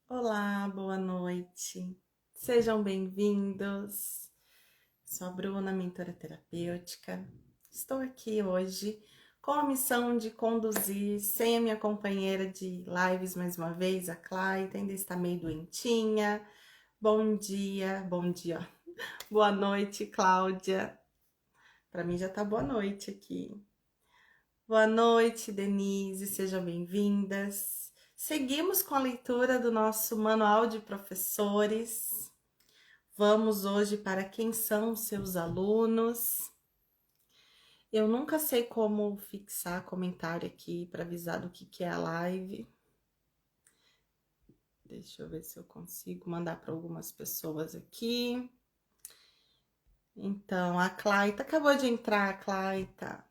Olá, boa noite. Sejam bem-vindos. Sou a Bruna, mentora terapêutica. Estou aqui hoje com a missão de conduzir sem a minha companheira de lives mais uma vez, a Clayton, ainda está meio doentinha. Bom dia, ó. Boa noite, Cláudia. Para mim já tá boa noite aqui. Boa noite, Denise, sejam bem-vindas. Seguimos com a leitura do nosso manual de professores. Vamos hoje para quem são seus alunos. Eu nunca sei como fixar comentário aqui para avisar do que é a live. Deixa eu ver se eu consigo mandar para algumas pessoas aqui. Então, a Claita acabou de entrar, Claita.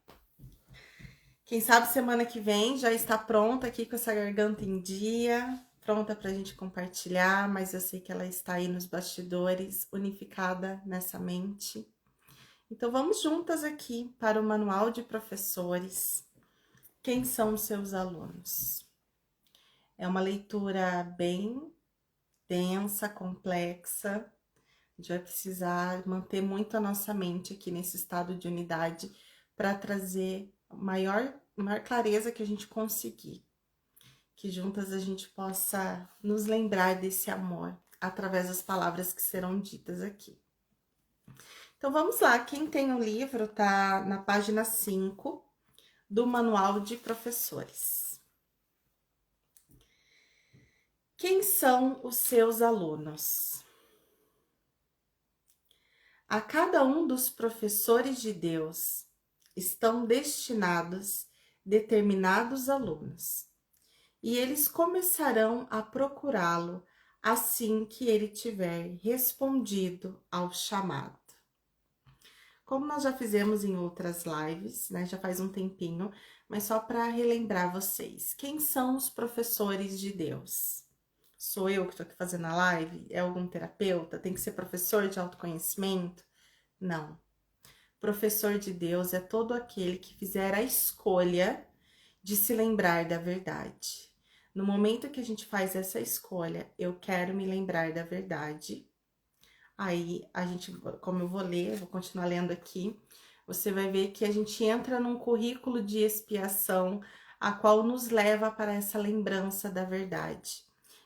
Quem sabe semana que vem já está pronta aqui com essa garganta em dia, pronta para a gente compartilhar, mas eu sei que ela está aí nos bastidores, unificada nessa mente. Então vamos juntas aqui para o Manual de Professores. Quem são os seus alunos? É uma leitura bem densa, complexa. A gente vai precisar manter muito a nossa mente aqui nesse estado de unidade para trazer maior clareza que a gente conseguir. Que juntas a gente possa nos lembrar desse amor através das palavras que serão ditas aqui. Então vamos lá, quem tem o livro tá na página 5 do Manual de Professores. Quem são os seus alunos? A cada um dos professores de Deus estão destinados determinados alunos, e eles começarão a procurá-lo assim que ele tiver respondido ao chamado. Como nós já fizemos em outras lives, né? Já faz um tempinho, mas só para relembrar vocês. Quem são os professores de Deus? Sou eu que estou aqui fazendo a live? É algum terapeuta? Tem que ser professor de autoconhecimento? Não. Professor de Deus é todo aquele que fizer a escolha de se lembrar da verdade. No momento que a gente faz essa escolha, eu quero me lembrar da verdade. Aí a gente, como eu vou ler, vou continuar lendo aqui, você vai ver que a gente entra num currículo de expiação, a qual nos leva para essa lembrança da verdade.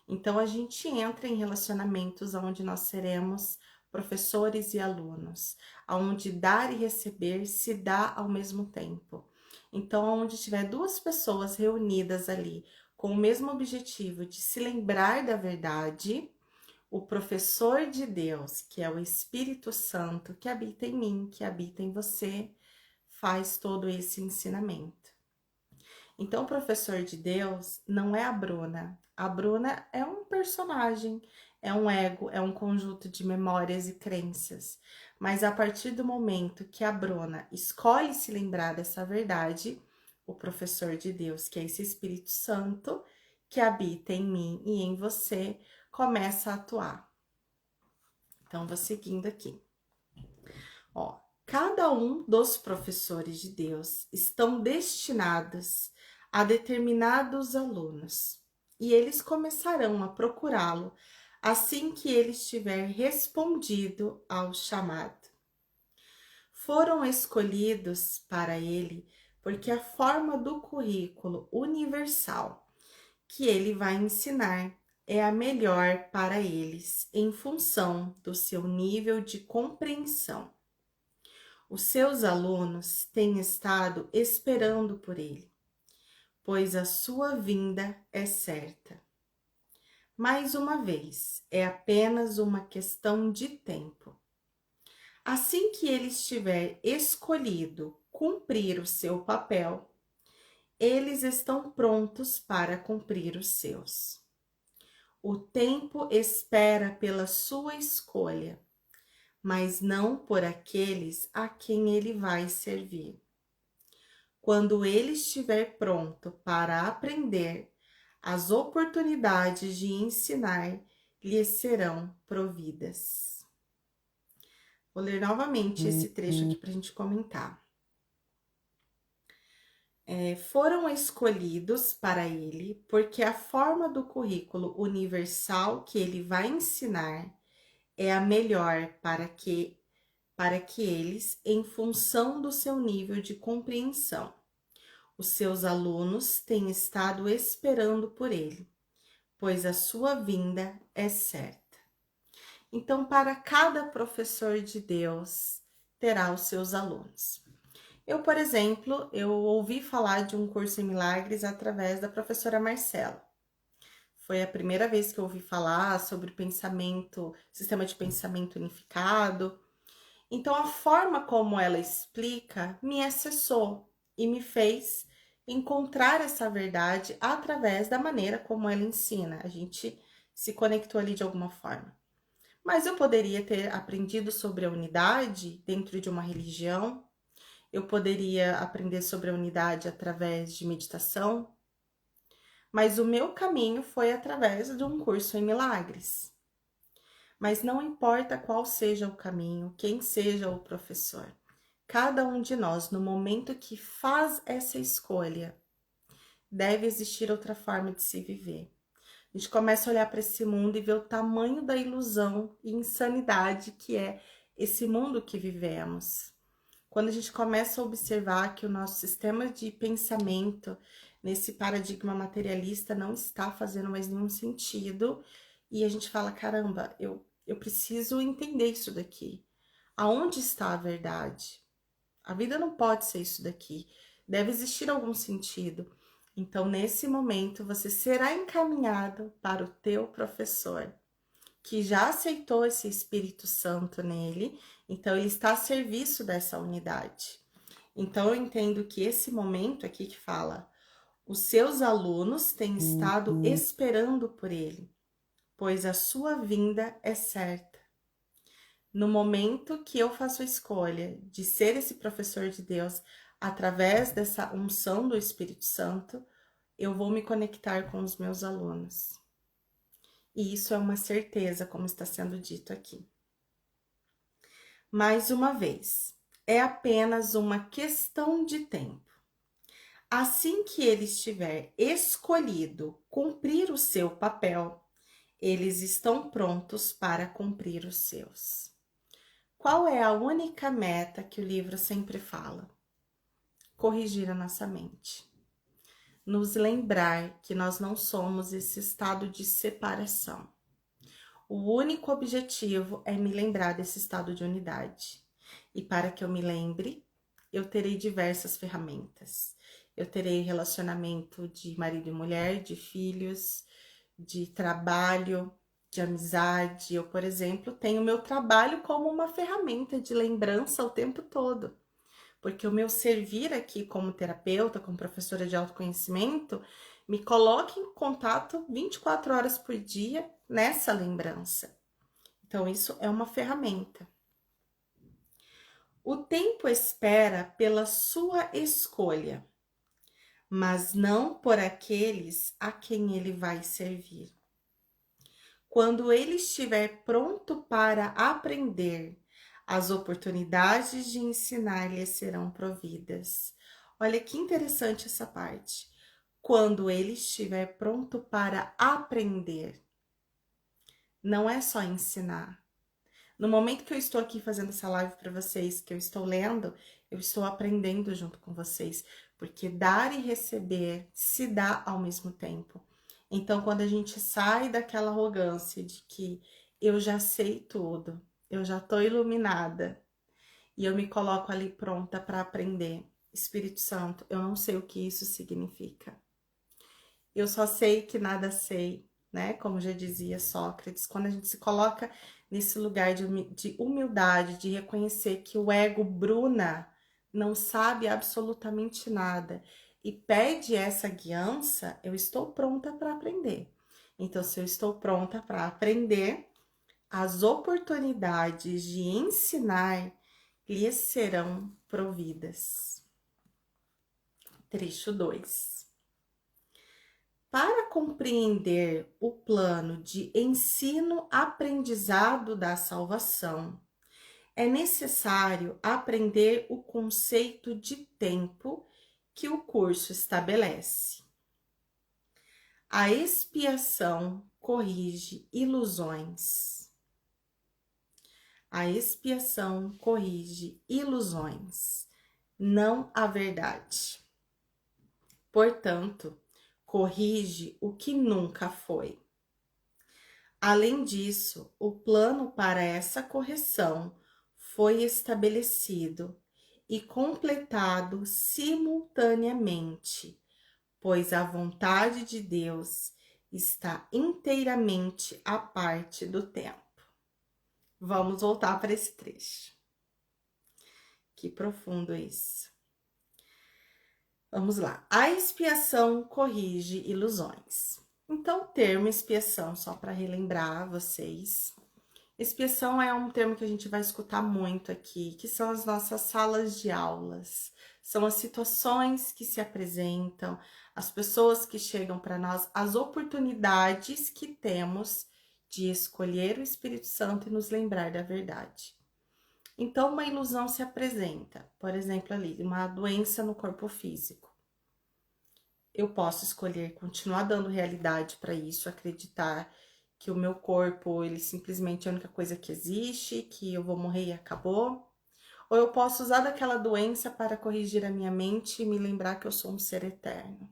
Então a gente entra em relacionamentos onde nós seremos professores e alunos, onde dar e receber se dá ao mesmo tempo. Então, onde tiver duas pessoas reunidas ali com o mesmo objetivo de se lembrar da verdade, o professor de Deus, que é o Espírito Santo, que habita em mim, que habita em você, faz todo esse ensinamento. Então, o professor de Deus não é a Bruna. A Bruna é um personagem, é um ego, é um conjunto de memórias e crenças. Mas a partir do momento que a Bruna escolhe se lembrar dessa verdade, o professor de Deus, que é esse Espírito Santo, que habita em mim e em você, começa a atuar. Então, vou seguindo aqui. Ó, cada um dos professores de Deus estão destinados a determinados alunos e eles começarão a procurá-lo assim que ele estiver respondido ao chamado. Foram escolhidos para ele porque a forma do currículo universal que ele vai ensinar é a melhor para eles em função do seu nível de compreensão. Os seus alunos têm estado esperando por ele, pois a sua vinda é certa. Mais uma vez, é apenas uma questão de tempo. Assim que ele estiver escolhido cumprir o seu papel, eles estão prontos para cumprir os seus. O tempo espera pela sua escolha, mas não por aqueles a quem ele vai servir. Quando ele estiver pronto para aprender, as oportunidades de ensinar lhe serão providas. Vou ler novamente esse trecho aqui para a gente comentar. foram escolhidos para ele porque a forma do currículo universal que ele vai ensinar é a melhor para que eles, em função do seu nível de compreensão. Os seus alunos têm estado esperando por ele, pois a sua vinda é certa. Então, para cada professor de Deus, terá os seus alunos. Eu, por exemplo, eu ouvi falar de um curso em milagres através da professora Marcela. Foi a primeira vez que eu ouvi falar sobre pensamento, sistema de pensamento unificado. Então, a forma como ela explica me acessou e me fez encontrar essa verdade através da maneira como ela ensina. A gente se conectou ali de alguma forma. Mas eu poderia ter aprendido sobre a unidade dentro de uma religião, eu poderia aprender sobre a unidade através de meditação, mas o meu caminho foi através de um curso em milagres. Mas não importa qual seja o caminho, quem seja o professor, cada um de nós, no momento que faz essa escolha, deve existir outra forma de se viver. A gente começa a olhar para esse mundo e ver o tamanho da ilusão e insanidade que é esse mundo que vivemos. Quando a gente começa a observar que o nosso sistema de pensamento nesse paradigma materialista não está fazendo mais nenhum sentido, e a gente fala, caramba, eu preciso entender isso daqui. Aonde está a verdade? A vida não pode ser isso daqui. Deve existir algum sentido. Então, nesse momento, você será encaminhado para o teu professor, que já aceitou esse Espírito Santo nele, então ele está a serviço dessa unidade. Então, eu entendo que esse momento aqui que fala, os seus alunos têm estado esperando por ele, pois a sua vinda é certa. No momento que eu faço a escolha de ser esse professor de Deus, através dessa unção do Espírito Santo, eu vou me conectar com os meus alunos. E isso é uma certeza, como está sendo dito aqui. Mais uma vez, é apenas uma questão de tempo. Assim que ele estiver escolhido cumprir o seu papel, eles estão prontos para cumprir os seus. Qual é a única meta que o livro sempre fala? Corrigir a nossa mente. Nos lembrar que nós não somos esse estado de separação. O único objetivo é me lembrar desse estado de unidade. E para que eu me lembre, eu terei diversas ferramentas. Eu terei relacionamento de marido e mulher, de filhos, de trabalho, de amizade. Eu, por exemplo, tenho meu trabalho como uma ferramenta de lembrança o tempo todo. Porque o meu servir aqui como terapeuta, como professora de autoconhecimento, me coloca em contato 24 horas por dia nessa lembrança. Então, isso é uma ferramenta. O tempo espera pela sua escolha, mas não por aqueles a quem ele vai servir. Quando ele estiver pronto para aprender, as oportunidades de ensinar lhe serão providas. Olha que interessante essa parte. Quando ele estiver pronto para aprender, não é só ensinar. No momento que eu estou aqui fazendo essa live para vocês, que eu estou lendo, eu estou aprendendo junto com vocês, porque dar e receber se dá ao mesmo tempo. Então, quando a gente sai daquela arrogância de que eu já sei tudo, eu já estou iluminada e eu me coloco ali pronta para aprender, Espírito Santo, eu não sei o que isso significa. Eu só sei que nada sei, né? Como já dizia Sócrates, quando a gente se coloca nesse lugar de humildade, de reconhecer que o ego Bruna não sabe absolutamente nada e pede essa guiança, eu estou pronta para aprender. Então, se eu estou pronta para aprender, as oportunidades de ensinar lhes serão providas. Trecho 2. Para compreender o plano de ensino-aprendizado da salvação, é necessário aprender o conceito de tempo que o curso estabelece. A expiação corrige ilusões. A expiação corrige ilusões, não a verdade. Portanto, corrige o que nunca foi. Além disso, o plano para essa correção foi estabelecido e completado simultaneamente, pois a vontade de Deus está inteiramente à parte do tempo. Vamos voltar para esse trecho. Que profundo isso. Vamos lá. A expiação corrige ilusões. Então, o termo expiação, só para relembrar vocês, expiação é um termo que a gente vai escutar muito aqui, que são as nossas salas de aulas. São as situações que se apresentam, as pessoas que chegam para nós, as oportunidades que temos de escolher o Espírito Santo e nos lembrar da verdade. Então, uma ilusão se apresenta, por exemplo, ali, uma doença no corpo físico. Eu posso escolher continuar dando realidade para isso, acreditar que o meu corpo, ele simplesmente é a única coisa que existe, que eu vou morrer e acabou. Ou eu posso usar daquela doença para corrigir a minha mente e me lembrar que eu sou um ser eterno,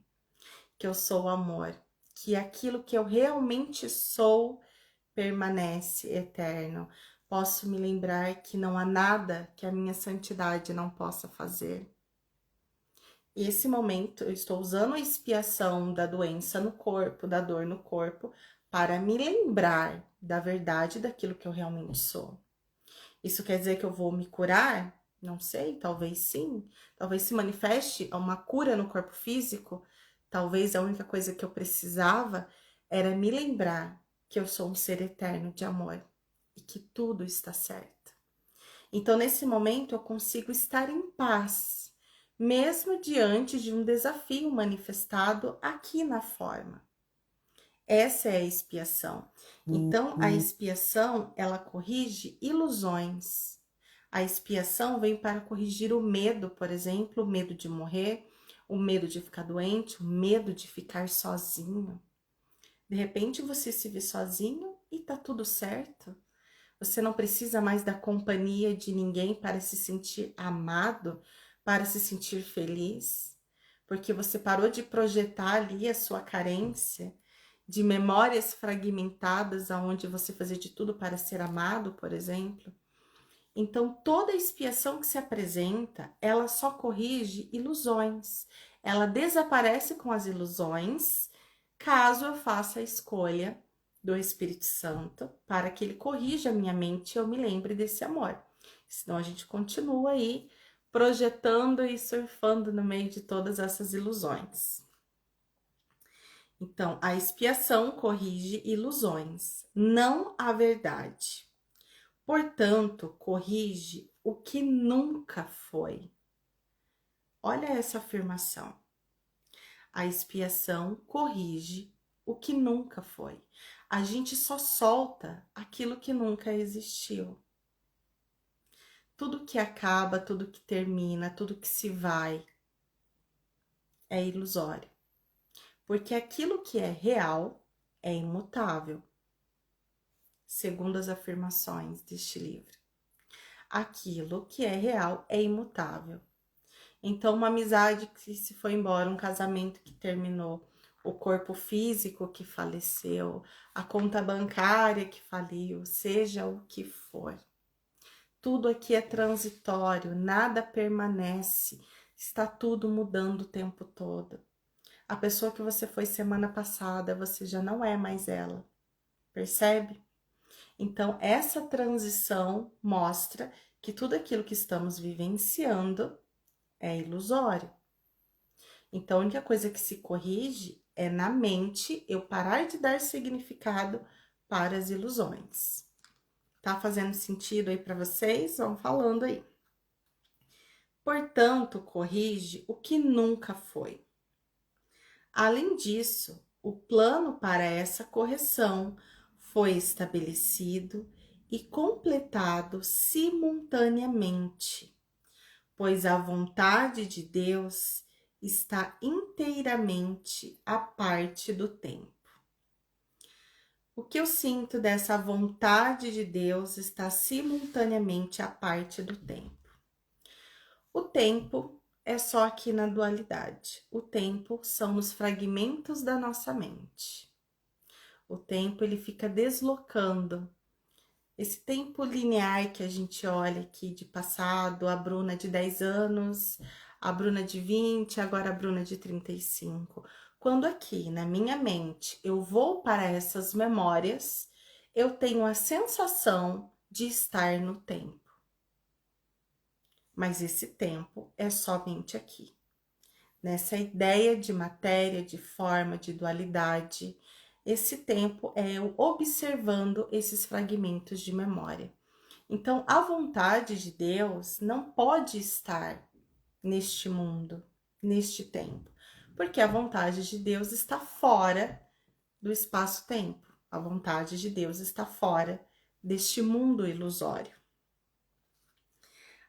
que eu sou amor, que aquilo que eu realmente sou permanece eterno. Posso me lembrar que não há nada que a minha santidade não possa fazer. E esse momento eu estou usando a expiação da doença no corpo, da dor no corpo, para me lembrar da verdade daquilo que eu realmente sou. Isso quer dizer que eu vou me curar? Não sei, talvez sim. Talvez se manifeste uma cura no corpo físico. Talvez a única coisa que eu precisava era me lembrar que eu sou um ser eterno de amor e que tudo está certo. Então, nesse momento, eu consigo estar em paz, mesmo diante de um desafio manifestado aqui na forma. Essa é a expiação. Então, a expiação, ela corrige ilusões. A expiação vem para corrigir o medo, por exemplo, o medo de morrer, o medo de ficar doente, o medo de ficar sozinho. De repente, você se vê sozinho e tá tudo certo. Você não precisa mais da companhia de ninguém para se sentir amado, para se sentir feliz, porque você parou de projetar ali a sua carência de memórias fragmentadas aonde você fazia de tudo para ser amado, por exemplo. Então, toda expiação que se apresenta, ela só corrige ilusões. Ela desaparece com as ilusões, caso eu faça a escolha do Espírito Santo para que ele corrija a minha mente e eu me lembre desse amor. Senão a gente continua aí projetando e surfando no meio de todas essas ilusões. Então, a expiação corrige ilusões, não a verdade. Portanto, corrige o que nunca foi. Olha essa afirmação. A expiação corrige o que nunca foi. A gente só solta aquilo que nunca existiu. Tudo que acaba, tudo que termina, tudo que se vai é ilusório. Porque aquilo que é real é imutável, segundo as afirmações deste livro. Aquilo que é real é imutável. Então, uma amizade que se foi embora, um casamento que terminou, o corpo físico que faleceu, a conta bancária que faliu, seja o que for. Tudo aqui é transitório, nada permanece, está tudo mudando o tempo todo. A pessoa que você foi semana passada, você já não é mais ela, percebe? Então, essa transição mostra que tudo aquilo que estamos vivenciando é ilusório. Então, a única coisa que se corrige é na mente eu parar de dar significado para as ilusões. Tá fazendo sentido aí para vocês? Vão falando aí. Portanto, corrige o que nunca foi. Além disso, o plano para essa correção foi estabelecido e completado simultaneamente, pois a vontade de Deus está inteiramente à parte do tempo. O que eu sinto dessa vontade de Deus está simultaneamente à parte do tempo. O tempo é só aqui na dualidade. O tempo são os fragmentos da nossa mente. O tempo ele fica deslocando. Esse tempo linear que a gente olha aqui de passado, a Bruna de 10 anos, a Bruna de 20, agora a Bruna de 35. Quando aqui na minha mente eu vou para essas memórias, eu tenho a sensação de estar no tempo. Mas esse tempo é somente aqui. Nessa ideia de matéria, de forma, de dualidade, esse tempo é eu observando esses fragmentos de memória. Então, a vontade de Deus não pode estar neste mundo, neste tempo, porque a vontade de Deus está fora do espaço-tempo. A vontade de Deus está fora deste mundo ilusório.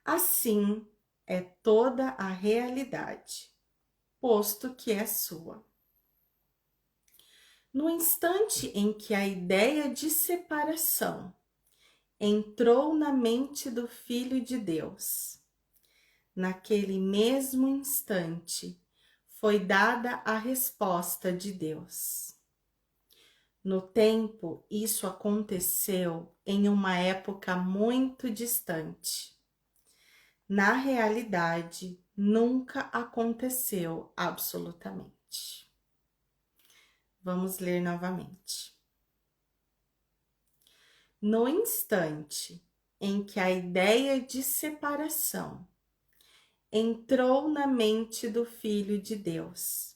Assim é toda a realidade, posto que é sua. No instante em que a ideia de separação entrou na mente do Filho de Deus, naquele mesmo instante foi dada a resposta de Deus. No tempo, isso aconteceu em uma época muito distante. Na realidade, nunca aconteceu absolutamente. Vamos ler novamente. No instante em que a ideia de separação entrou na mente do Filho de Deus,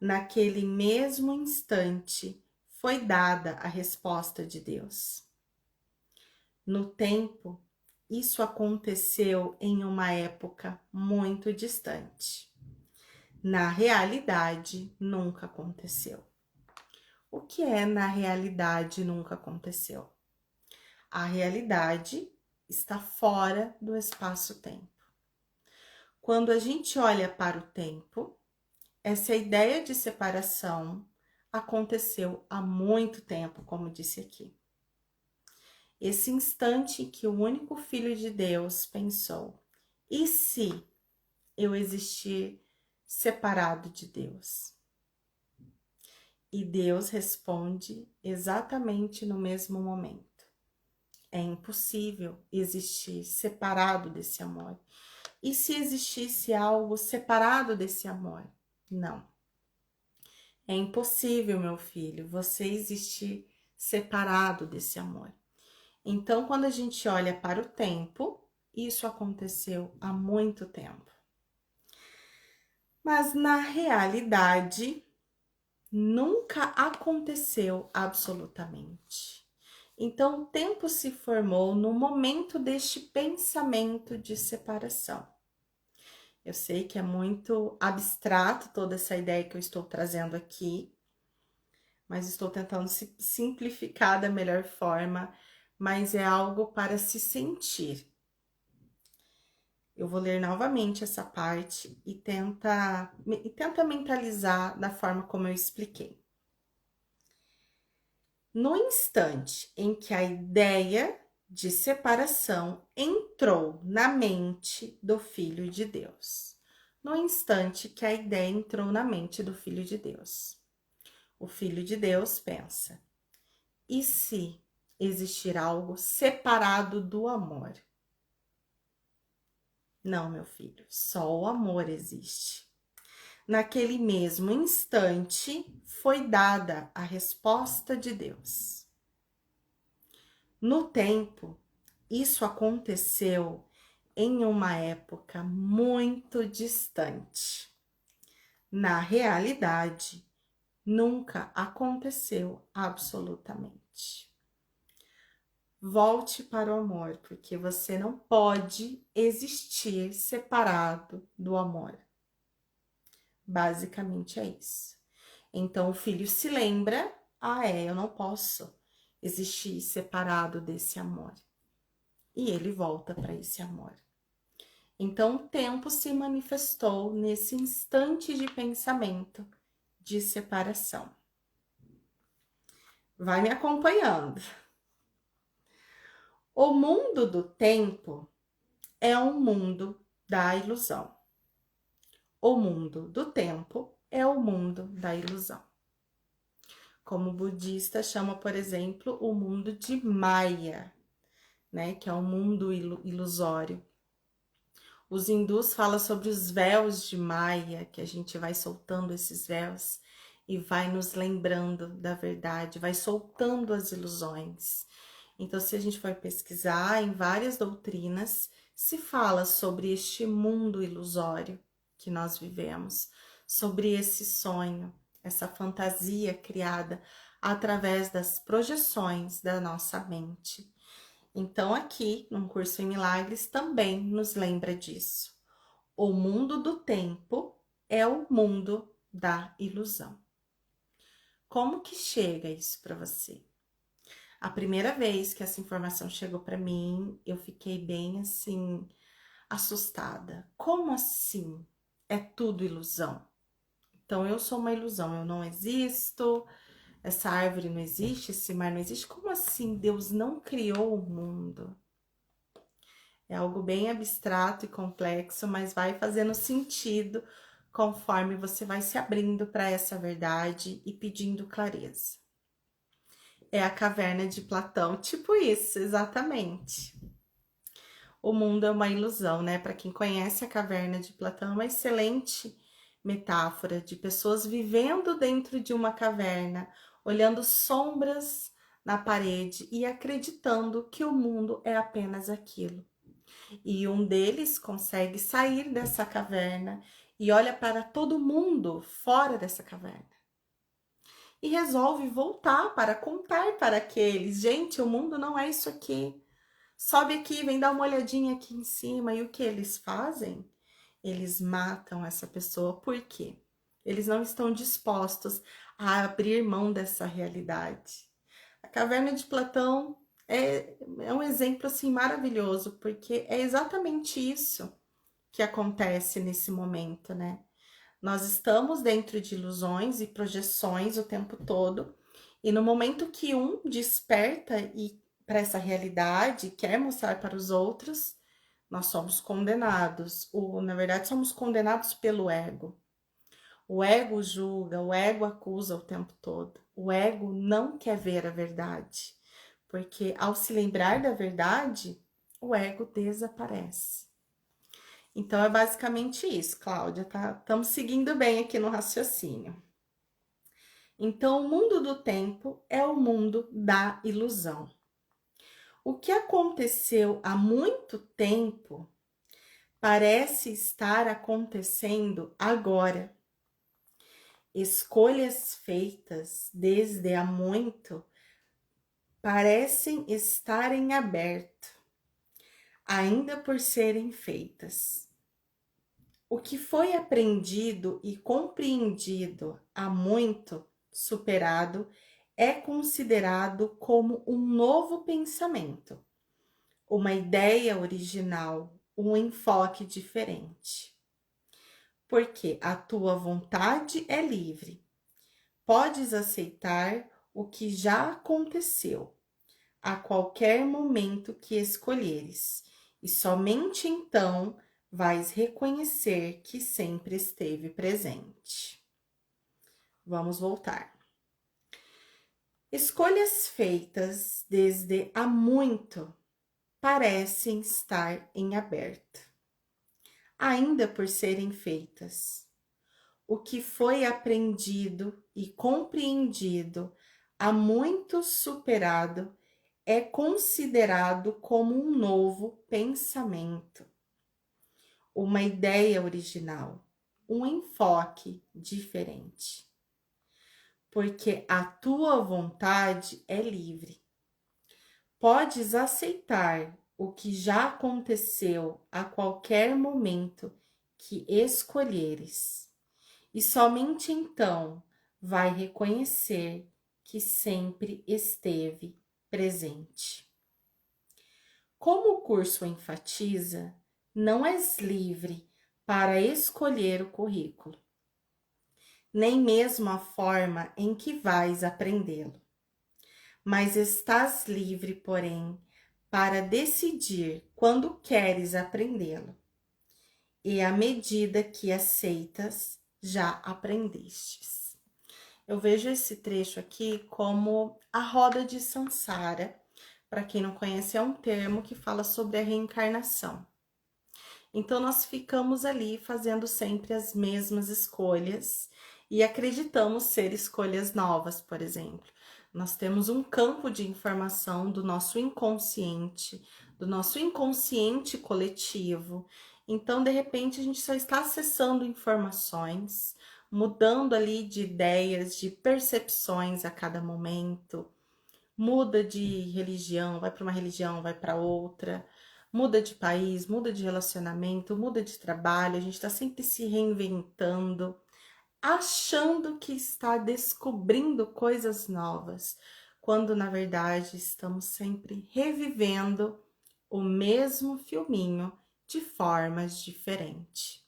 naquele mesmo instante foi dada a resposta de Deus. No tempo, isso aconteceu em uma época muito distante. Na realidade, nunca aconteceu. O que é na realidade nunca aconteceu? A realidade está fora do espaço-tempo. Quando a gente olha para o tempo, essa ideia de separação aconteceu há muito tempo, como disse aqui. Esse instante que o único Filho de Deus pensou: e se eu existir separado de Deus? E Deus responde exatamente no mesmo momento: é impossível existir separado desse amor. E se existisse algo separado desse amor? Não. É impossível, meu filho, você existir separado desse amor. Então, quando a gente olha para o tempo, isso aconteceu há muito tempo. Mas na realidade, nunca aconteceu absolutamente. Então, o tempo se formou no momento deste pensamento de separação. Eu sei que é muito abstrato toda essa ideia que eu estou trazendo aqui, mas estou tentando simplificar da melhor forma, mas é algo para se sentir. Eu vou ler novamente essa parte e tenta mentalizar da forma como eu expliquei. No instante em que a ideia de separação entrou na mente do Filho de Deus. No instante que a ideia entrou na mente do Filho de Deus. O Filho de Deus pensa: e se existir algo separado do amor? Não, meu filho, só o amor existe. Naquele mesmo instante foi dada a resposta de Deus. No tempo, isso aconteceu em uma época muito distante. Na realidade, nunca aconteceu absolutamente. Volte para o amor, porque você não pode existir separado do amor. Basicamente é isso. Então o filho se lembra: eu não posso existir separado desse amor. E ele volta para esse amor. Então, o tempo se manifestou nesse instante de pensamento de separação. Vai me acompanhando. O mundo do tempo é um mundo da ilusão. O mundo do tempo é o mundo da ilusão. Como o budista chama, por exemplo, o mundo de Maya, né, que é um mundo ilusório. Os hindus falam sobre os véus de Maya, que a gente vai soltando esses véus e vai nos lembrando da verdade, vai soltando as ilusões. Então, se a gente for pesquisar em várias doutrinas, se fala sobre este mundo ilusório que nós vivemos, sobre esse sonho, essa fantasia criada através das projeções da nossa mente. Então, aqui, no Curso em Milagres, também nos lembra disso. O mundo do tempo é o mundo da ilusão. Como que chega isso para você? A primeira vez que essa informação chegou para mim, eu fiquei bem assim, assustada. Como assim? É tudo ilusão? Então, eu sou uma ilusão, eu não existo, essa árvore não existe, esse mar não existe. Como assim Deus não criou o mundo? É algo bem abstrato e complexo, mas vai fazendo sentido conforme você vai se abrindo para essa verdade e pedindo clareza. É a caverna de Platão, tipo isso, exatamente. O mundo é uma ilusão, né? Para quem conhece a caverna de Platão, é uma excelente metáfora de pessoas vivendo dentro de uma caverna, olhando sombras na parede e acreditando que o mundo é apenas aquilo. E um deles consegue sair dessa caverna e olha para todo mundo fora dessa caverna. E resolve voltar para contar para aqueles: gente, o mundo não é isso aqui. Sobe aqui, vem dar uma olhadinha aqui em cima. E o que eles fazem? Eles matam essa pessoa. Por quê? Eles não estão dispostos a abrir mão dessa realidade. A caverna de Platão é um exemplo assim maravilhoso, porque é exatamente isso que acontece nesse momento, né? Nós estamos dentro de ilusões e projeções o tempo todo, e no momento que um desperta e para essa realidade, quer mostrar para os outros, nós somos condenados. Na verdade, somos condenados pelo ego. O ego julga, o ego acusa o tempo todo. O ego não quer ver a verdade, porque ao se lembrar da verdade, o ego desaparece. Então é basicamente isso, Cláudia, tá? Estamos seguindo bem aqui no raciocínio. Então, o mundo do tempo é o mundo da ilusão. O que aconteceu há muito tempo parece estar acontecendo agora. Escolhas feitas desde há muito parecem estar em aberto, ainda por serem feitas. O que foi aprendido e compreendido há muito superado é considerado como um novo pensamento, uma ideia original, um enfoque diferente. Porque a tua vontade é livre. Podes aceitar o que já aconteceu a qualquer momento que escolheres, e somente então vais reconhecer que sempre esteve presente. Vamos voltar. Escolhas feitas desde há muito parecem estar em aberto, ainda por serem feitas. O que foi aprendido e compreendido há muito superado é considerado como um novo pensamento, uma ideia original, um enfoque diferente. Porque a tua vontade é livre. Podes aceitar o que já aconteceu a qualquer momento que escolheres, e somente então vai reconhecer que sempre esteve presente. Como o curso enfatiza, não és livre para escolher o currículo, nem mesmo a forma em que vais aprendê-lo. Mas estás livre, porém, para decidir quando queres aprendê-lo. E à medida que aceitas, já aprendestes. Eu vejo esse trecho aqui como a roda de Sansara. Para quem não conhece, é um termo que fala sobre a reencarnação. Então, nós ficamos ali fazendo sempre as mesmas escolhas e acreditamos ser escolhas novas, por exemplo. Nós temos um campo de informação do nosso inconsciente coletivo. Então, de repente, a gente só está acessando informações, mudando ali de ideias, de percepções a cada momento. Muda de religião, vai para uma religião, vai para outra. Muda de país, muda de relacionamento, muda de trabalho. A gente está sempre se reinventando, achando que está descobrindo coisas novas, quando na verdade estamos sempre revivendo o mesmo filminho de formas diferentes.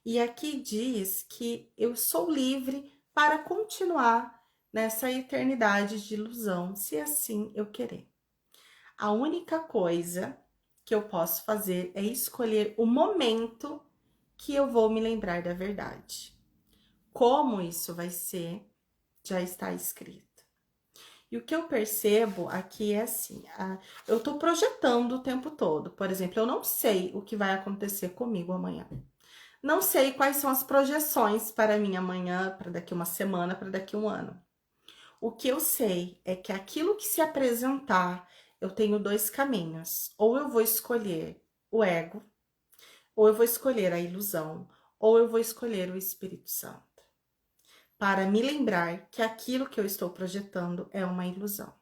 E aqui diz que eu sou livre para continuar nessa eternidade de ilusão, se assim eu querer. A única coisa que eu posso fazer é escolher o momento que eu vou me lembrar da verdade. Como isso vai ser, já está escrito. E o que eu percebo aqui é assim, eu tô projetando o tempo todo. Por exemplo, eu não sei o que vai acontecer comigo amanhã. Não sei quais são as projeções para mim amanhã, para daqui uma semana, para daqui um ano. O que eu sei é que aquilo que se apresentar, eu tenho dois caminhos. Ou eu vou escolher o ego, ou eu vou escolher a ilusão, ou eu vou escolher o Espírito Santo. Para me lembrar que aquilo que eu estou projetando é uma ilusão.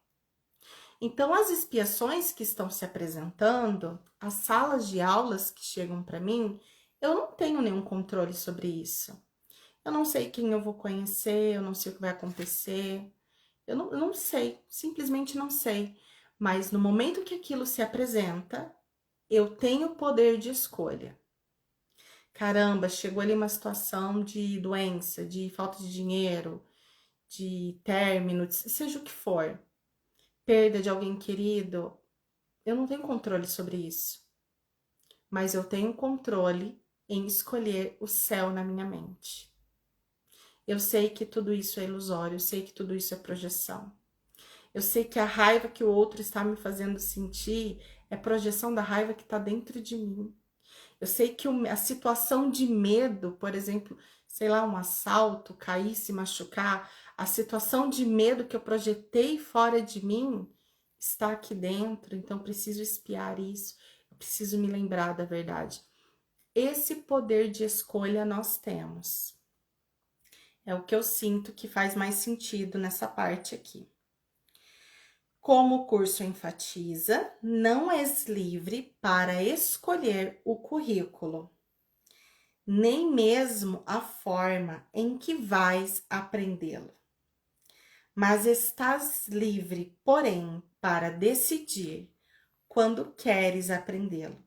Então, as expiações que estão se apresentando, as salas de aulas que chegam para mim, eu não tenho nenhum controle sobre isso. Eu não sei quem eu vou conhecer, eu não sei o que vai acontecer. Eu não sei, simplesmente não sei. Mas no momento que aquilo se apresenta, eu tenho poder de escolha. Caramba, chegou ali uma situação de doença, de falta de dinheiro, de término, seja o que for, perda de alguém querido, eu não tenho controle sobre isso. Mas eu tenho controle em escolher o céu na minha mente. Eu sei que tudo isso é ilusório, eu sei que tudo isso é projeção. Eu sei que a raiva que o outro está me fazendo sentir é projeção da raiva que está dentro de mim. Eu sei que a situação de medo, por exemplo, sei lá, um assalto, cair, se machucar, a situação de medo que eu projetei fora de mim está aqui dentro, então preciso espiar isso, eu preciso me lembrar da verdade. Esse poder de escolha nós temos. É o que eu sinto que faz mais sentido nessa parte aqui. Como o curso enfatiza, não és livre para escolher o currículo, nem mesmo a forma em que vais aprendê-lo. Mas estás livre, porém, para decidir quando queres aprendê-lo.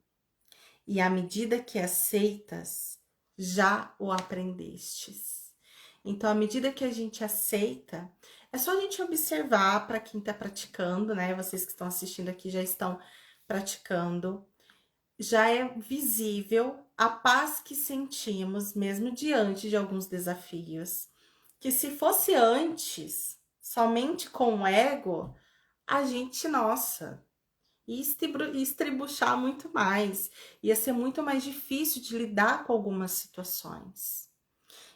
E à medida que aceitas, já o aprendestes. Então, à medida que a gente aceita, é só a gente observar para quem está praticando, né? Vocês que estão assistindo aqui já estão praticando. Já é visível a paz que sentimos, mesmo diante de alguns desafios. Que se fosse antes, somente com o ego, a gente, nossa, ia estribuchar muito mais. Ia ser muito mais difícil de lidar com algumas situações.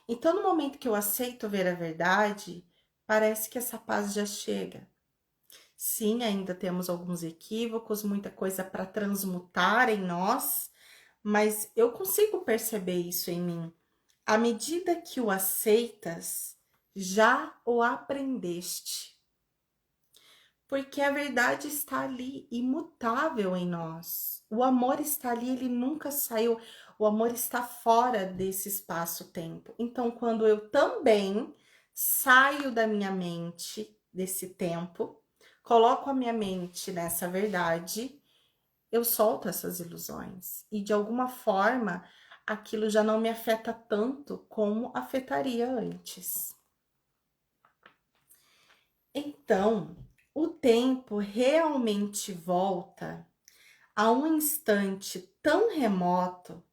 Então, no momento que eu aceito ver a verdade, parece que essa paz já chega. Sim, ainda temos alguns equívocos, muita coisa para transmutar em nós, mas eu consigo perceber isso em mim. À medida que o aceitas, já o aprendeste. Porque a verdade está ali, imutável em nós. O amor está ali, ele nunca saiu. O amor está fora desse espaço-tempo. Então, quando eu também saio da minha mente desse tempo, coloco a minha mente nessa verdade, eu solto essas ilusões e de alguma forma aquilo já não me afeta tanto como afetaria antes. Então, o tempo realmente volta a um instante tão remoto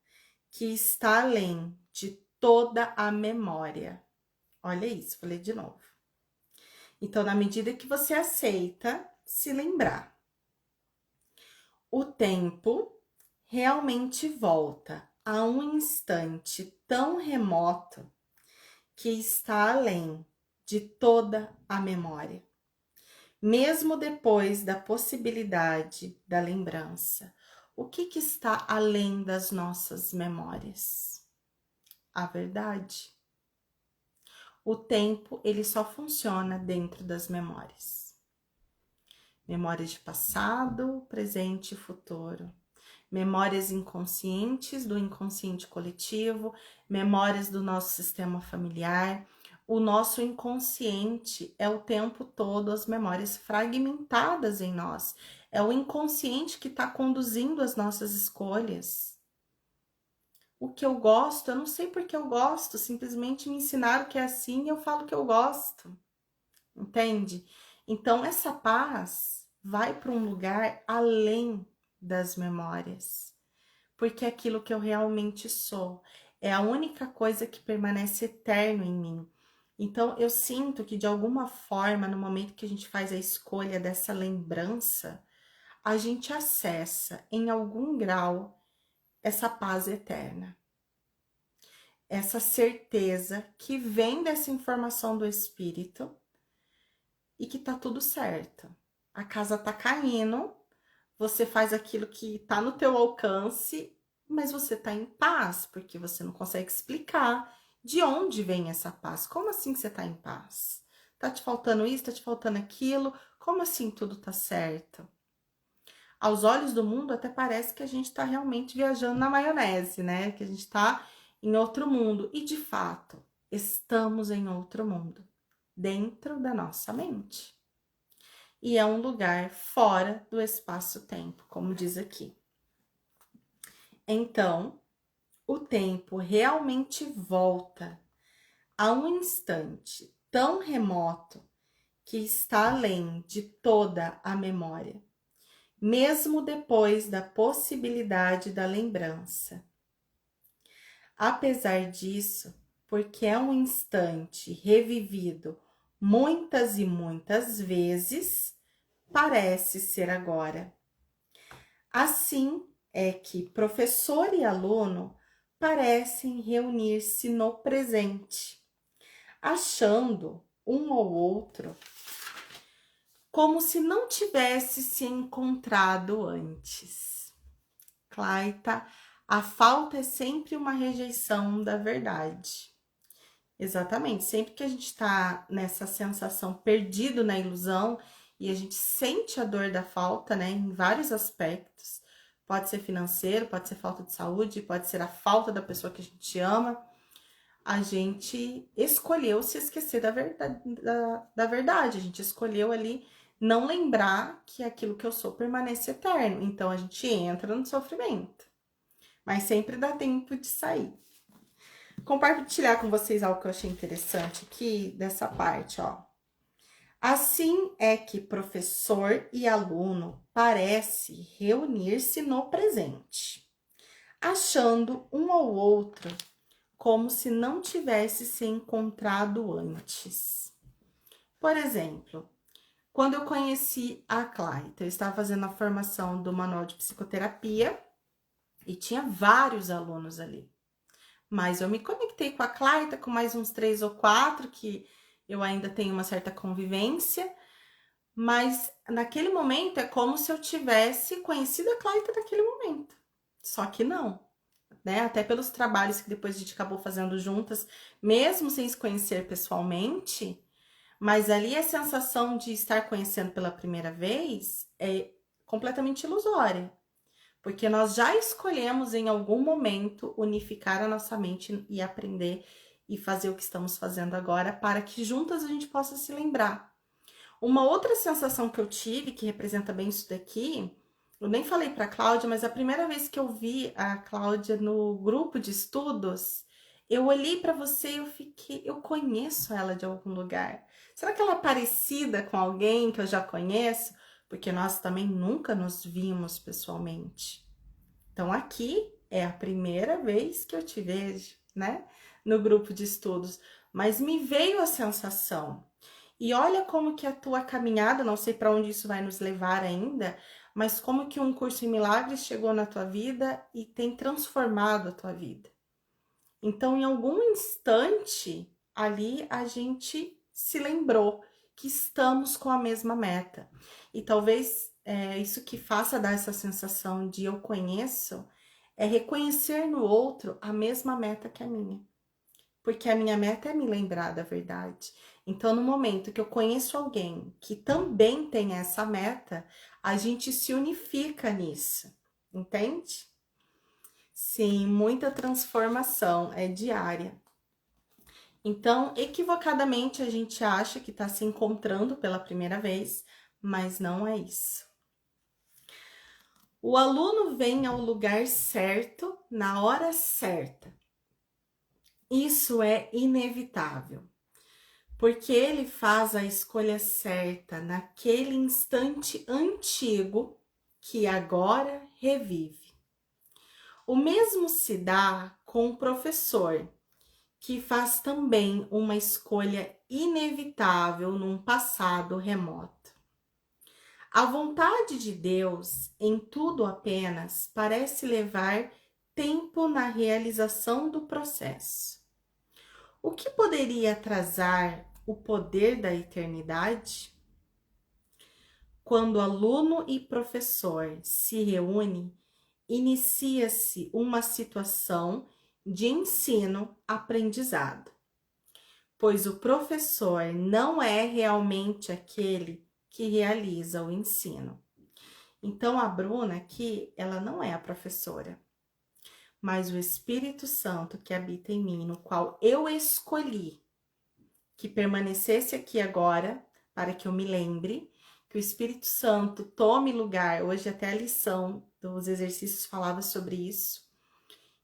que está além de toda a memória. Olha isso, vou ler de novo. Então, na medida que você aceita se lembrar, o tempo realmente volta a um instante tão remoto que está além de toda a memória. Mesmo depois da possibilidade da lembrança, o que está além das nossas memórias? A verdade. O tempo, ele só funciona dentro das memórias. Memórias de passado, presente e futuro. Memórias inconscientes do inconsciente coletivo, memórias do nosso sistema familiar. O nosso inconsciente é o tempo todo as memórias fragmentadas em nós. É o inconsciente que está conduzindo as nossas escolhas. O que eu gosto, eu não sei porque eu gosto, simplesmente me ensinaram que é assim e eu falo que eu gosto. Entende? Então, essa paz vai para um lugar além das memórias, porque é aquilo que eu realmente sou. É a única coisa que permanece eterno em mim. Então, eu sinto que, de alguma forma, no momento que a gente faz a escolha dessa lembrança, a gente acessa, em algum grau, essa paz eterna. Essa certeza que vem dessa informação do Espírito e que tá tudo certo. A casa tá caindo, você faz aquilo que tá no teu alcance, mas você tá em paz, porque você não consegue explicar de onde vem essa paz. Como assim que você tá em paz? Tá te faltando isso, tá te faltando aquilo? Como assim tudo tá certo? Aos olhos do mundo, até parece que a gente tá realmente viajando na maionese, né? Que a gente tá em outro mundo. E de fato, estamos em outro mundo, dentro da nossa mente. E é um lugar fora do espaço-tempo, como diz aqui. Então, o tempo realmente volta a um instante tão remoto que está além de toda a memória, mesmo depois da possibilidade da lembrança. Apesar disso, porque é um instante revivido muitas e muitas vezes, parece ser agora. Assim é que professor e aluno parecem reunir-se no presente, achando um ou outro como se não tivesse se encontrado antes. Claita, a falta é sempre uma rejeição da verdade. Exatamente, sempre que a gente está nessa sensação perdido na ilusão e a gente sente a dor da falta, né, em vários aspectos, pode ser financeiro, pode ser falta de saúde, pode ser a falta da pessoa que a gente ama, a gente escolheu se esquecer da verdade, a gente escolheu ali não lembrar que aquilo que eu sou permanece eterno, então a gente entra no sofrimento, mas sempre dá tempo de sair. Compartilhar com vocês algo que eu achei interessante aqui dessa parte, ó. Assim é que professor e aluno parece reunir-se no presente, achando um ao outro como se não tivesse se encontrado antes. Por exemplo, quando eu conheci a Claita, eu estava fazendo a formação do manual de psicoterapia e tinha vários alunos ali. Mas eu me conectei com a Claita, com mais uns 3 ou 4, que eu ainda tenho uma certa convivência, mas naquele momento é como se eu tivesse conhecido a Claita naquele momento. Só que não, né? Até pelos trabalhos que depois a gente acabou fazendo juntas, mesmo sem se conhecer pessoalmente, mas ali a sensação de estar conhecendo pela primeira vez é completamente ilusória. Porque nós já escolhemos em algum momento unificar a nossa mente e aprender e fazer o que estamos fazendo agora para que juntas a gente possa se lembrar. Uma outra sensação que eu tive, que representa bem isso daqui, Eu nem falei para a Cláudia, mas a primeira vez que eu vi a Cláudia no grupo de estudos, eu olhei para você e eu fiquei, eu conheço ela de algum lugar. Será que ela é parecida com alguém que eu já conheço? Porque nós também nunca nos vimos pessoalmente. Então aqui é a primeira vez que eu te vejo, né? No grupo de estudos, mas me veio a sensação. E olha como que a tua caminhada, não sei para onde isso vai nos levar ainda, mas como que um curso em milagres chegou na tua vida e tem transformado a tua vida. Então, em algum instante ali a gente se lembrou que estamos com a mesma meta. E talvez isso que faça dar essa sensação de eu conheço é reconhecer no outro a mesma meta que a minha. Porque a minha meta é me lembrar da verdade. Então, no momento que eu conheço alguém que também tem essa meta, a gente se unifica nisso, entende? Sim, muita transformação, é diária. Então, equivocadamente, a gente acha que está se encontrando pela primeira vez, mas não é isso. O aluno vem ao lugar certo, na hora certa. Isso é inevitável, porque ele faz a escolha certa naquele instante antigo que agora revive. O mesmo se dá com o professor, que faz também uma escolha inevitável num passado remoto. A vontade de Deus em tudo apenas parece levar tempo na realização do processo. O que poderia atrasar o poder da eternidade? Quando aluno e professor se reúnem, inicia-se uma situação de ensino-aprendizado, pois o professor não é realmente aquele que realiza o ensino. Então, a Bruna aqui, ela não é a professora, mas o Espírito Santo que habita em mim, no qual eu escolhi que permanecesse aqui agora, para que eu me lembre, que o Espírito Santo tome lugar. Hoje até a lição dos exercícios falava sobre isso,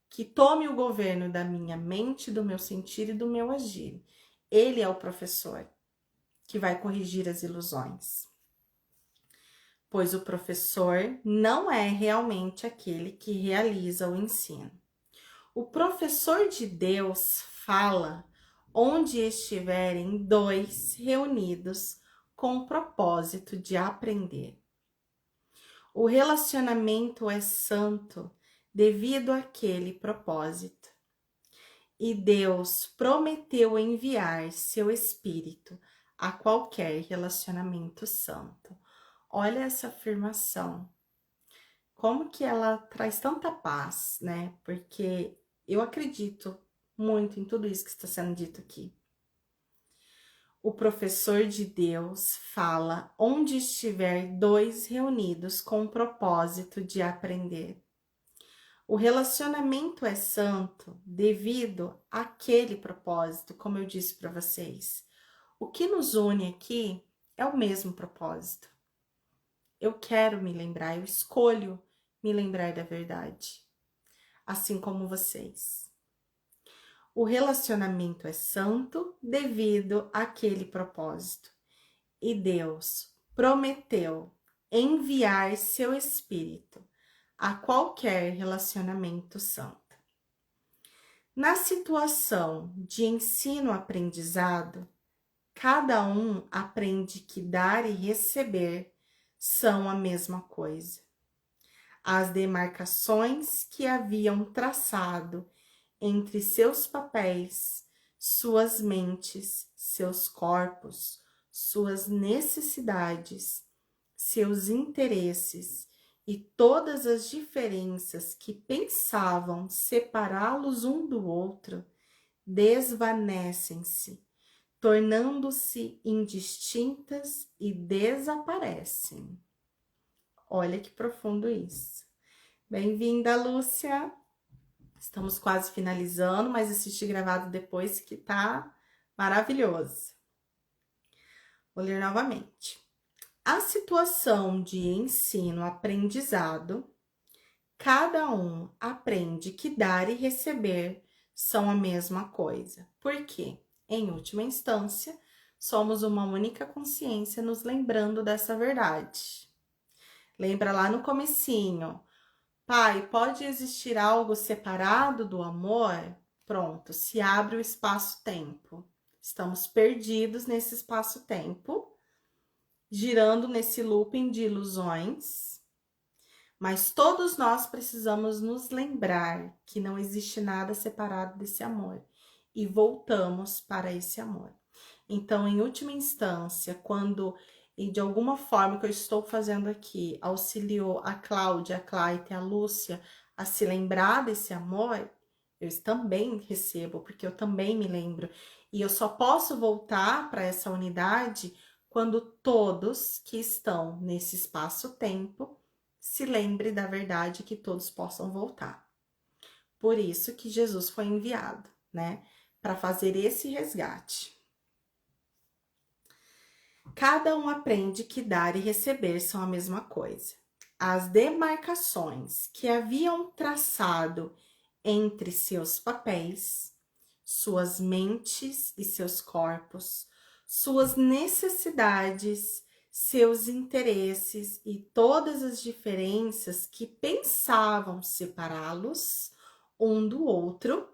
que tome o governo da minha mente, do meu sentir e do meu agir. Ele é o professor que vai corrigir as ilusões, pois o professor não é realmente aquele que realiza o ensino. O professor de Deus fala onde estiverem dois reunidos com o propósito de aprender. O relacionamento é santo devido àquele propósito. E Deus prometeu enviar seu Espírito a qualquer relacionamento santo. Olha essa afirmação. Como que ela traz tanta paz, né? Porque eu acredito muito em tudo isso que está sendo dito aqui. O professor de Deus fala onde estiver dois reunidos com o propósito de aprender. O relacionamento é santo devido àquele propósito, como eu disse para vocês. O que nos une aqui é o mesmo propósito. Eu quero me lembrar, eu escolho me lembrar da verdade, assim como vocês. O relacionamento é santo devido àquele propósito. E Deus prometeu enviar seu Espírito a qualquer relacionamento santo. Na situação de ensino-aprendizado, cada um aprende que dar e receber são a mesma coisa. As demarcações que haviam traçado entre seus papéis, suas mentes, seus corpos, suas necessidades, seus interesses e todas as diferenças que pensavam separá-los um do outro, desvanecem-se, tornando-se indistintas e desaparecem. Olha que profundo isso. Bem-vinda, Lúcia! Estamos quase finalizando, mas assiste gravado depois que tá maravilhoso. Vou ler novamente. A situação de ensino-aprendizado, cada um aprende que dar e receber são a mesma coisa. Por quê? Em última instância, somos uma única consciência nos lembrando dessa verdade. Lembra lá no comecinho, pai, pode existir algo separado do amor? Pronto, se abre o espaço-tempo. Estamos perdidos nesse espaço-tempo, girando nesse looping de ilusões, mas todos nós precisamos nos lembrar que não existe nada separado desse amor e voltamos para esse amor. Então, em última instância, quando e de alguma forma que eu estou fazendo aqui auxiliou a Cláudia, a Claita e a Lúcia a se lembrar desse amor, eu também recebo, porque eu também me lembro. E eu só posso voltar para essa unidade quando todos que estão nesse espaço-tempo se lembrem da verdade, que todos possam voltar. Por isso que Jesus foi enviado, né? Para fazer esse resgate. Cada um aprende que dar e receber são a mesma coisa. As demarcações que haviam traçado entre seus papéis, suas mentes e seus corpos, suas necessidades, seus interesses e todas as diferenças que pensavam separá-los um do outro,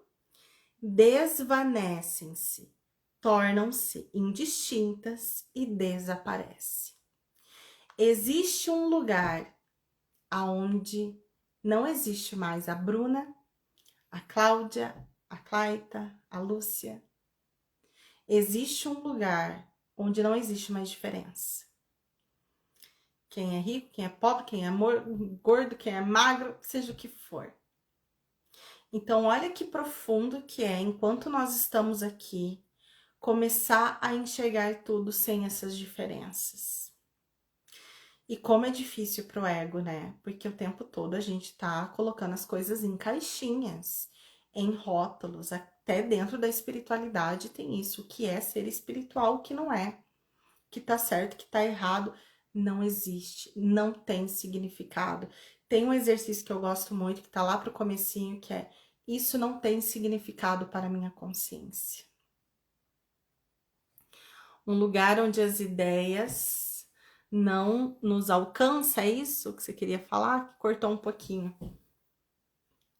desvanecem-se, tornam-se indistintas e desaparecem. Existe um lugar aonde não existe mais a Bruna, a Cláudia, a Claita, a Lúcia. Existe um lugar onde não existe mais diferença. Quem é rico, quem é pobre, quem é gordo, quem é magro, seja o que for. Então, olha que profundo que é, enquanto nós estamos aqui, começar a enxergar tudo sem essas diferenças. E como é difícil pro ego, né? Porque o tempo todo a gente tá colocando as coisas em caixinhas, em rótulos, até dentro da espiritualidade tem isso, o que é ser espiritual, o que não é, que tá certo, que tá errado, não existe, não tem significado. Tem um exercício que eu gosto muito, que tá lá pro comecinho, que é: isso não tem significado para a minha consciência. Um lugar onde as ideias não nos alcançam, é isso que você queria falar? Que cortou um pouquinho.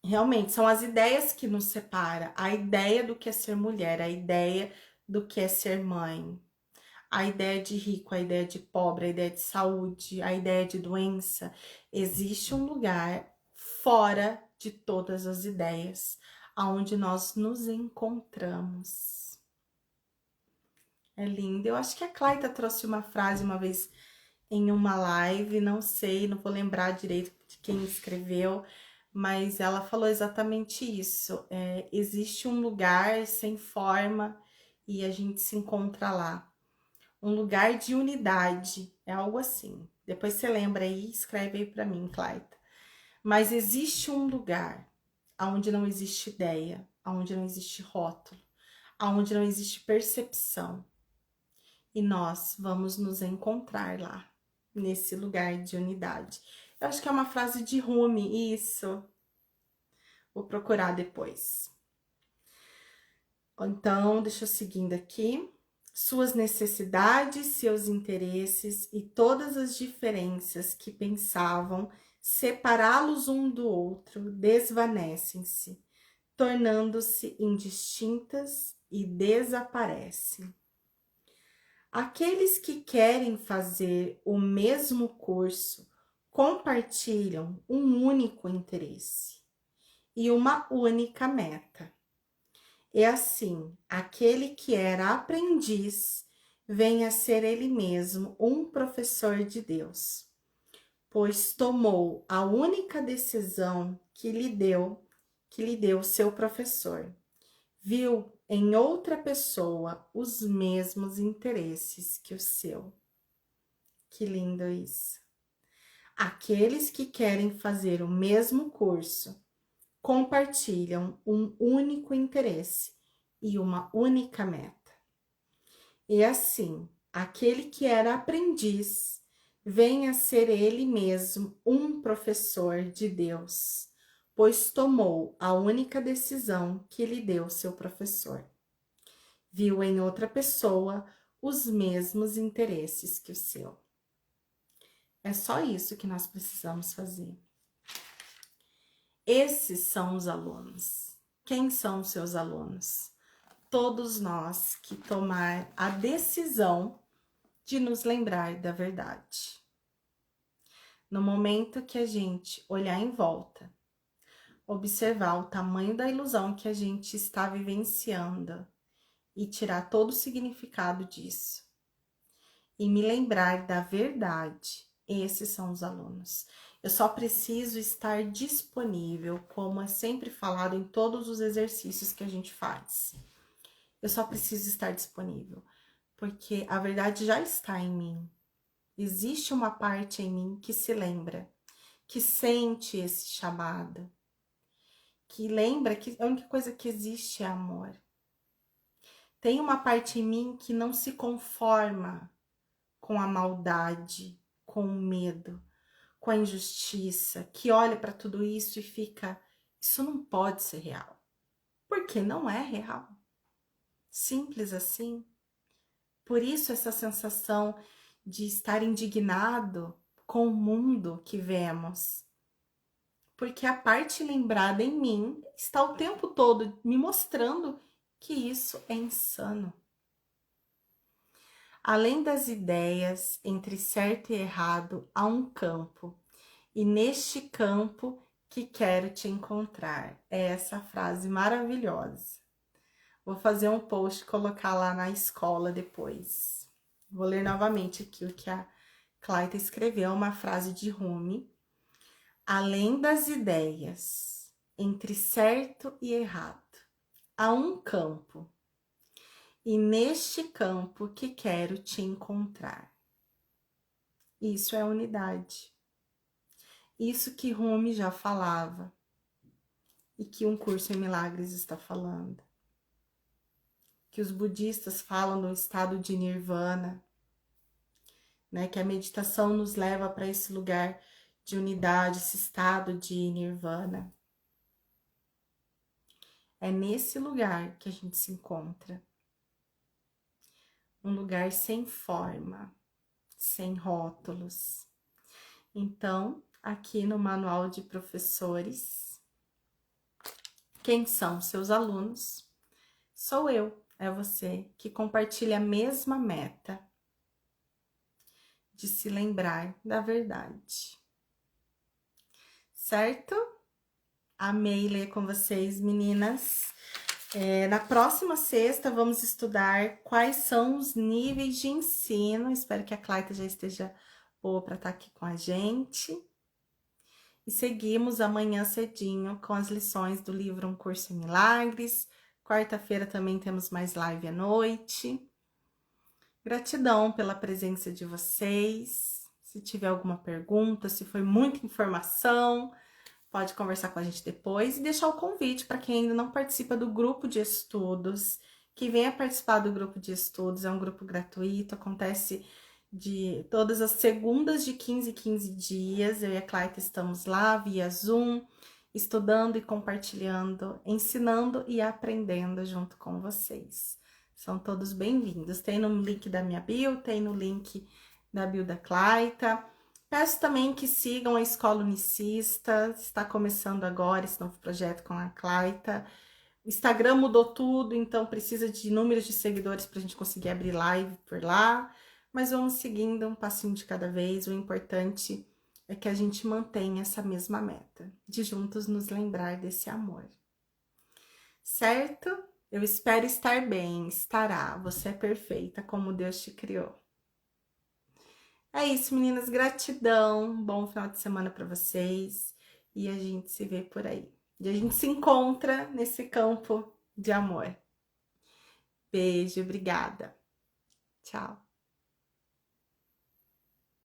Realmente, são as ideias que nos separam. A ideia do que é ser mulher, a ideia do que é ser mãe, a ideia de rico, a ideia de pobre, a ideia de saúde, a ideia de doença. Existe um lugar fora de todas as ideias, aonde nós nos encontramos. É lindo. Eu acho que a Claita trouxe uma frase uma vez em uma live, não sei, não vou lembrar direito de quem escreveu, mas ela falou exatamente isso. Existe um lugar sem forma e a gente se encontra lá. Um lugar de unidade, é algo assim. Depois você lembra aí, escreve aí para mim, Claita. Mas existe um lugar onde não existe ideia, onde não existe rótulo, onde não existe percepção. E nós vamos nos encontrar lá, nesse lugar de unidade. Eu acho que é uma frase de Rumi, isso. Vou procurar depois. Então, deixa eu seguindo aqui. Suas necessidades, seus interesses e todas as diferenças que pensavam separá-los um do outro desvanecem-se, tornando-se indistintas e desaparecem. Aqueles que querem fazer o mesmo curso compartilham um único interesse e uma única meta. E assim, aquele que era aprendiz vem a ser ele mesmo um professor de Deus, pois tomou a única decisão que lhe deu seu professor. Viu em outra pessoa os mesmos interesses que o seu. Que lindo isso. Aqueles que querem fazer o mesmo curso compartilham um único interesse e uma única meta. E assim, aquele que era aprendiz venha ser ele mesmo um professor de Deus, pois tomou a única decisão que lhe deu seu professor. Viu em outra pessoa os mesmos interesses que o seu. É só isso que nós precisamos fazer. Esses são os alunos. Quem são os seus alunos? Todos nós que tomar a decisão de nos lembrar da verdade. No momento que a gente olhar em volta, observar o tamanho da ilusão que a gente está vivenciando e tirar todo o significado disso, e me lembrar da verdade, esses são os alunos. Eu só preciso estar disponível, como é sempre falado em todos os exercícios que a gente faz. Eu só preciso estar disponível, porque a verdade já está em mim. Existe uma parte em mim que se lembra, que sente esse chamado, que lembra que a única coisa que existe é amor. Tem uma parte em mim que não se conforma com a maldade, com o medo, com a injustiça, que olha para tudo isso e fica, isso não pode ser real. Porque não é real. Simples assim. Por isso essa sensação de estar indignado com o mundo que vemos. Porque a parte lembrada em mim está o tempo todo me mostrando que isso é insano. Além das ideias entre certo e errado, há um campo. E neste campo que quero te encontrar. É essa frase maravilhosa. Vou fazer um post e colocar lá na escola depois. Vou ler novamente aqui o que a Claita escreveu, uma frase de Rumi. Além das ideias entre certo e errado, há um campo. E neste campo que quero te encontrar. Isso é unidade. Isso que Rumi já falava e que um curso em milagres está falando. Que os budistas falam do estado de nirvana, né? Que a meditação nos leva para esse lugar de unidade, esse estado de nirvana. É nesse lugar que a gente se encontra. Um lugar sem forma, sem rótulos. Então, aqui no Manual de Professores, quem são seus alunos? Sou eu, é você, que compartilha a mesma meta de se lembrar da verdade. Certo? Amei ler com vocês, meninas. Na próxima sexta, vamos estudar quais são os níveis de ensino. Espero que a Claita já esteja boa para estar aqui com a gente. E seguimos amanhã cedinho com as lições do livro Um Curso em Milagres. Quarta-feira também temos mais live à noite. Gratidão pela presença de vocês. Se tiver alguma pergunta, se foi muita informação, pode conversar com a gente depois e deixar o convite para quem ainda não participa do grupo de estudos, que venha participar do grupo de estudos. É um grupo gratuito, acontece de todas as segundas de 15 em 15 dias. Eu e a Claita estamos lá via Zoom, estudando e compartilhando, ensinando e aprendendo junto com vocês. São todos bem-vindos. Tem no link da minha bio, tem no link da bio da Claita. Peço também que sigam a Escola Unicista, está começando agora esse novo projeto com a Claita. O Instagram mudou tudo, então precisa de números de seguidores para a gente conseguir abrir live por lá. Mas vamos seguindo um passinho de cada vez. O importante é que a gente mantenha essa mesma meta, de juntos nos lembrar desse amor. Certo? Eu espero estar bem, estará. Você é perfeita como Deus te criou. É isso, meninas. Gratidão. Bom final de semana para vocês. E a gente se vê por aí. E a gente se encontra nesse campo de amor. Beijo, obrigada. Tchau.